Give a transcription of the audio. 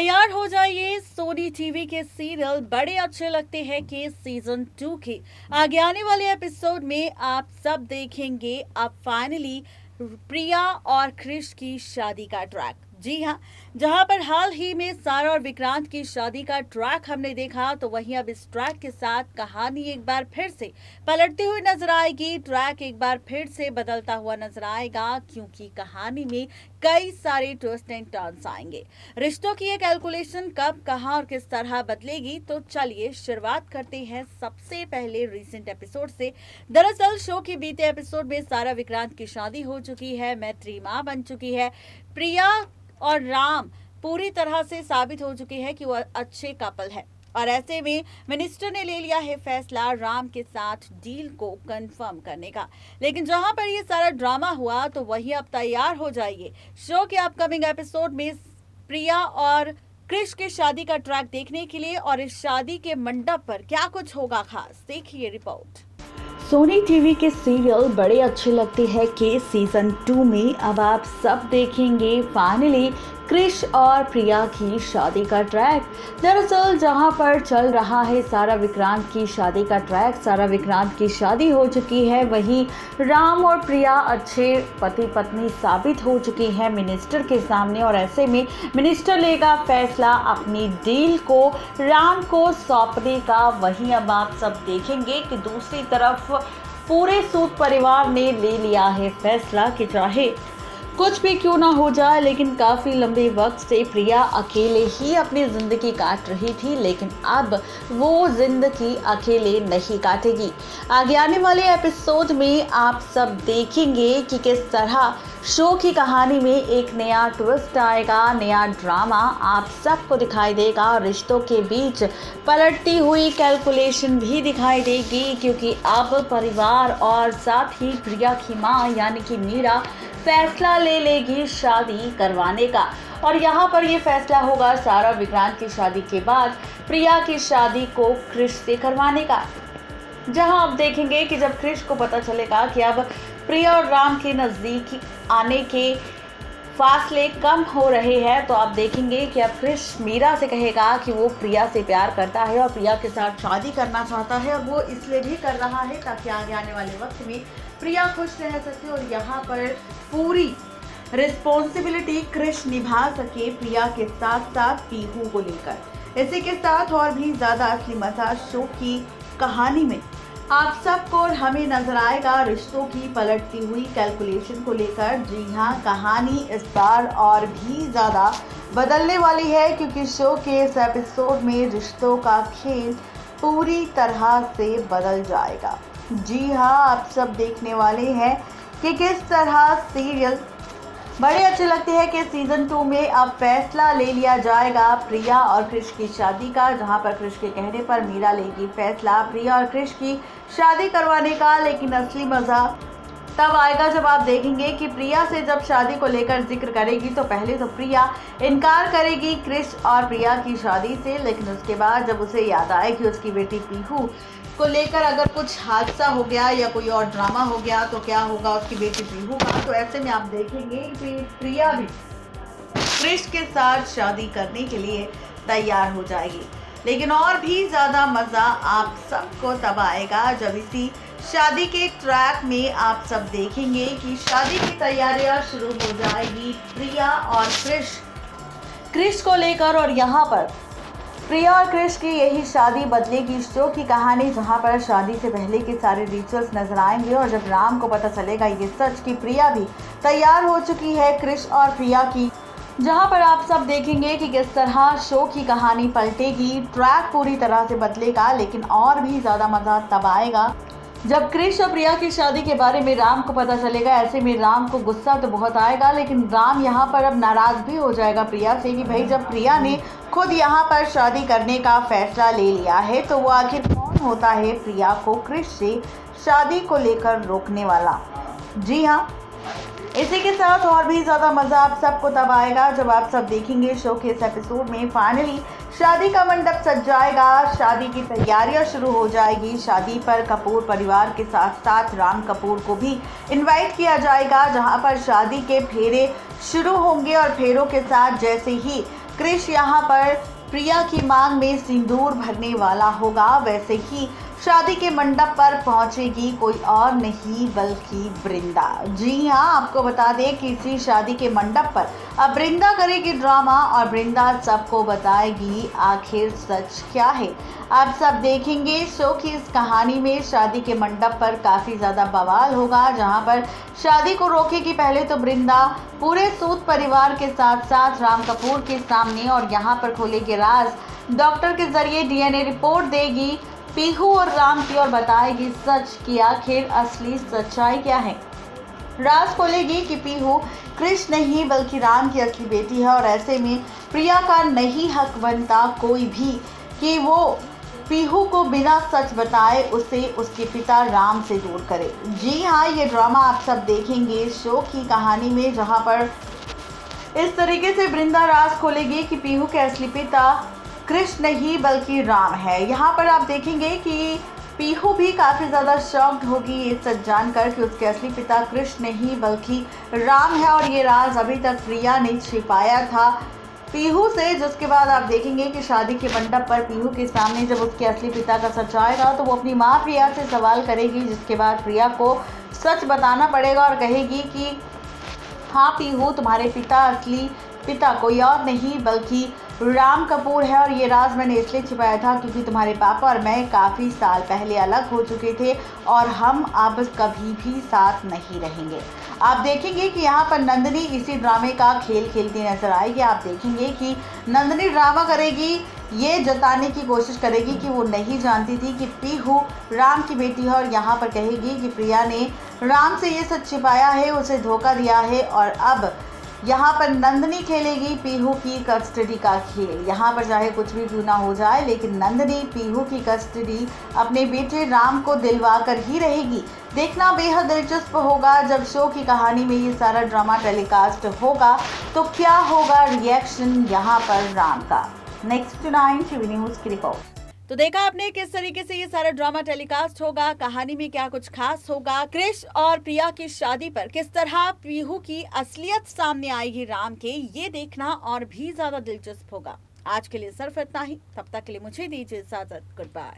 तैयार हो जाइए। सोनी टीवी के सीरियल बड़े अच्छे लगते हैं कि सीजन 2 के आगे आने वाले एपिसोड में आप सब देखेंगे अब फाइनली प्रिया और क्रिश की शादी का ट्रैक। जी हाँ, जहां पर हाल ही में सारा और विक्रांत की शादी का ट्रैक हमने देखा, तो वहीं अब इस ट्रैक के साथ कहानी एक बार फिर से पलटती हुई नजर आएगी। ट्रैक एक बार फिर से बदलता हुआ नजर आएगा क्योंकि कहानी में कई सारे ट्विस्ट एंड टर्न्स आएंगे। रिश्तों की ये कैलकुलेशन कब, कहां और किस तरह बदलेगी, तो चलिए शुरुआत करते हैं सबसे पहले रीसेंट एपिसोड से। दरअसल शो के बीते एपिसोड में सारा विक्रांत की शादी हो चुकी है, मैत्री मां बन चुकी है। प्रिया और राम पूरी तरह से साबित हो चुके हैं कि वो अच्छे कपल है, और ऐसे में मिनिस्टर ने ले लिया है फैसला राम के साथ डील को कंफर्म करने का। लेकिन जहां पर ये सारा ड्रामा हुआ, तो वही अब तैयार हो जाइए शो के अपकमिंग एपिसोड में प्रिया और क्रिश की शादी का ट्रैक देखने के लिए। और इस शादी के मंडप पर क्या कुछ होगा खास, देखिए रिपोर्ट। सोनी टीवी के सीरियल बड़े अच्छे लगते हैं कि सीजन 2 में अब आप सब देखेंगे फाइनली क्रिश और प्रिया की शादी का ट्रैक। दरअसल जहां पर चल रहा है सारा विक्रांत की शादी का ट्रैक, सारा विक्रांत की शादी हो चुकी है, वहीं राम और प्रिया अच्छे पति पत्नी साबित हो चुकी हैं मिनिस्टर के सामने। और ऐसे में मिनिस्टर लेगा फैसला अपनी डील को राम को सौंपने का। वहीं अब आप सब देखेंगे कि दूसरी तरफ पूरे सूद परिवार ने ले लिया है फैसला कि चाहे कुछ भी क्यों ना हो जाए, लेकिन काफ़ी लंबे वक्त से प्रिया अकेले ही अपनी ज़िंदगी काट रही थी, लेकिन अब वो ज़िंदगी अकेले नहीं काटेगी। आगे आने वाले एपिसोड में आप सब देखेंगे कि किस तरह शो की कहानी में एक नया ट्विस्ट आएगा, नया ड्रामा आप सबको दिखाई देगा। रिश्तों के बीच पलटती हुई कैलकुलेशन भी दिखाई देगी, क्योंकि अब परिवार और साथ ही प्रिया की माँ यानी कि मीरा फैसला ले लेगी शादी करवाने का। और यहाँ पर ये फैसला होगा सारा विक्रांत की शादी के बाद प्रिया की शादी को क्रिश से करवाने का। जहाँ आप देखेंगे कि जब क्रिश को पता चलेगा कि अब प्रिया और राम के नज़दीक आने के फासले कम हो रहे हैं, तो आप देखेंगे कि अब क्रिश मीरा से कहेगा कि वो प्रिया से प्यार करता है और प्रिया के साथ शादी करना चाहता है। और वो इसलिए भी कर रहा है ताकि आगे आने वाले वक्त में प्रिया खुश रह सके और यहाँ पर पूरी रिस्पॉन्सिबिलिटी क्रिश निभा सके प्रिया के साथ साथ पीहू को लेकर। इसी के साथ और भी ज़्यादा असली मजा शो की कहानी में आप सबको और हमें नजर आएगा रिश्तों की पलटती हुई कैलकुलेशन को लेकर। जी हाँ, कहानी इस बार और भी ज़्यादा बदलने वाली है, क्योंकि शो के इस एपिसोड में रिश्तों का खेल पूरी तरह से बदल जाएगा। जी हाँ, आप सब देखने वाले हैं कि किस तरह सीरियल बड़े अच्छे लगते हैं कि सीजन 2 में अब फैसला ले लिया जाएगा प्रिया और क्रिश की शादी का, जहां पर क्रिश के कहने पर मीरा लेगी फैसला प्रिया और क्रिश की शादी करवाने का। लेकिन असली मज़ा तब आएगा जब आप देखेंगे कि प्रिया से जब शादी को लेकर जिक्र करेगी, तो पहले तो प्रिया इनकार करेगी क्रिश और प्रिया की शादी से, लेकिन उसके बाद जब उसे याद आए कि उसकी बेटी पीहू को लेकर अगर कुछ हादसा हो गया या कोई और ड्रामा हो गया, तो क्या होगा उसकी बेटी पीहू का। तो ऐसे में आप देखेंगे कि प्रिया भी क्रिश के साथ शादी करने के लिए तैयार हो जाएगी। लेकिन और भी ज़्यादा मज़ा आप सबको तब आएगा जब इसी शादी के ट्रैक में आप सब देखेंगे कि शादी की तैयारियां शुरू हो जाएगी प्रिया और क्रिश को लेकर। और यहाँ पर प्रिया और क्रिश की यही शादी बदलेगी शो की कहानी, जहां पर शादी से पहले के सारे रिचुअल्स नजर आएंगे। और जब राम को पता चलेगा ये सच कि प्रिया भी तैयार हो चुकी है क्रिश और प्रिया की, जहां पर आप सब देखेंगे कि किस तरह शो की कहानी पलटेगी, ट्रैक पूरी तरह से बदलेगा। लेकिन और भी ज़्यादा मज़ा तब आएगा जब क्रिश और प्रिया की शादी के बारे में राम को पता चलेगा। ऐसे में राम को गुस्सा तो बहुत आएगा, लेकिन राम यहाँ पर अब नाराज़ भी हो जाएगा प्रिया से कि भाई जब प्रिया ने खुद यहाँ पर शादी करने का फैसला ले लिया है, तो वो आखिर कौन होता है प्रिया को क्रिश से शादी को लेकर रोकने वाला। जी हाँ, इसी के साथ और भी ज़्यादा मज़ा आप सबको तब आएगा जब आप सब देखेंगे शो के इस एपिसोड में फाइनली शादी का मंडप सज जाएगा, शादी की तैयारियां शुरू हो जाएगी। शादी पर कपूर परिवार के साथ साथ राम कपूर को भी इनवाइट किया जाएगा, जहां पर शादी के फेरे शुरू होंगे। और फेरों के साथ जैसे ही क्रिश यहाँ पर प्रिया की मांग में सिंदूर भरने वाला होगा, वैसे ही शादी के मंडप पर पहुंचेगी कोई और नहीं बल्कि वृंदा। जी हाँ, आपको बता दें कि इसी शादी के मंडप पर अब वृंदा करेगी ड्रामा और वृंदा सबको बताएगी आखिर सच क्या है। आप सब देखेंगे शो की इस कहानी में शादी के मंडप पर काफ़ी ज़्यादा बवाल होगा, जहां पर शादी को रोकेगी पहले तो वृंदा पूरे सूद परिवार के साथ साथ राम कपूर के सामने, और यहाँ पर खोलेगी राज। डॉक्टर के जरिए डीएनए रिपोर्ट देगी पीहू और राम की और बताएगी सच कि आखिर असली सच्चाई क्या है। राज खोलेगी कि पीहू क्रिश नहीं बल्कि राम की असली बेटी है, और ऐसे में प्रिया का नहीं हक बनता कोई भी कि वो पीहू को बिना सच बताए उसे उसके पिता राम से दूर करे। जी हाँ, ये ड्रामा आप सब देखेंगे शो की कहानी में, जहाँ पर इस तरीके से वृंदा राज खोलेगी कि पीहू के असली पिता क्रिश नहीं बल्कि राम है। यहाँ पर आप देखेंगे कि पीहू भी काफ़ी ज़्यादा शॉक्ड होगी ये सच जानकर कि उसके असली पिता क्रिश नहीं बल्कि राम है, और ये राज अभी तक प्रिया ने छिपाया था पीहू से। जिसके बाद आप देखेंगे कि शादी के मंडप पर पीहू के सामने जब उसके असली पिता का सच आएगा तो वो अपनी माँ प्रिया से सवाल करेगी, जिसके बाद प्रिया को सच बताना पड़ेगा और कहेगी कि हाँ पीहू, तुम्हारे असली पिता कोई और नहीं बल्कि राम कपूर है, और ये राज मैंने इसलिए छिपाया था क्योंकि तुम्हारे पापा और मैं काफ़ी साल पहले अलग हो चुके थे और हम अब कभी भी साथ नहीं रहेंगे। आप देखेंगे कि यहाँ पर नंदिनी इसी ड्रामे का खेल खेलती नजर आएगी। आप देखेंगे कि नंदिनी ड्रामा करेगी, ये जताने की कोशिश करेगी कि वो नहीं जानती थी कि पीहू राम की बेटी है, और यहाँ पर कहेगी कि प्रिया ने राम से ये सच छिपाया है, उसे धोखा दिया है, और अब यहाँ पर नंदिनी खेलेगी पीहू की कस्टडी का खेल। यहाँ पर चाहे कुछ भी क्यों ना हो जाए, लेकिन नंदिनी पीहू की कस्टडी अपने बेटे राम को दिलवा कर ही रहेगी। देखना बेहद दिलचस्प होगा जब शो की कहानी में ये सारा ड्रामा टेलीकास्ट होगा, तो क्या होगा रिएक्शन यहाँ पर राम का। नेक्स्ट 9 टीवी न्यूज़ की रिपोर्ट। तो देखा आपने किस तरीके से ये सारा ड्रामा टेलीकास्ट होगा, कहानी में क्या कुछ खास होगा, क्रिश और प्रिया की शादी पर किस तरह पीहू की असलियत सामने आएगी राम के, ये देखना और भी ज्यादा दिलचस्प होगा। आज के लिए सिर्फ इतना ही, तब तक के लिए मुझे दीजिए इजाजत। Good bye.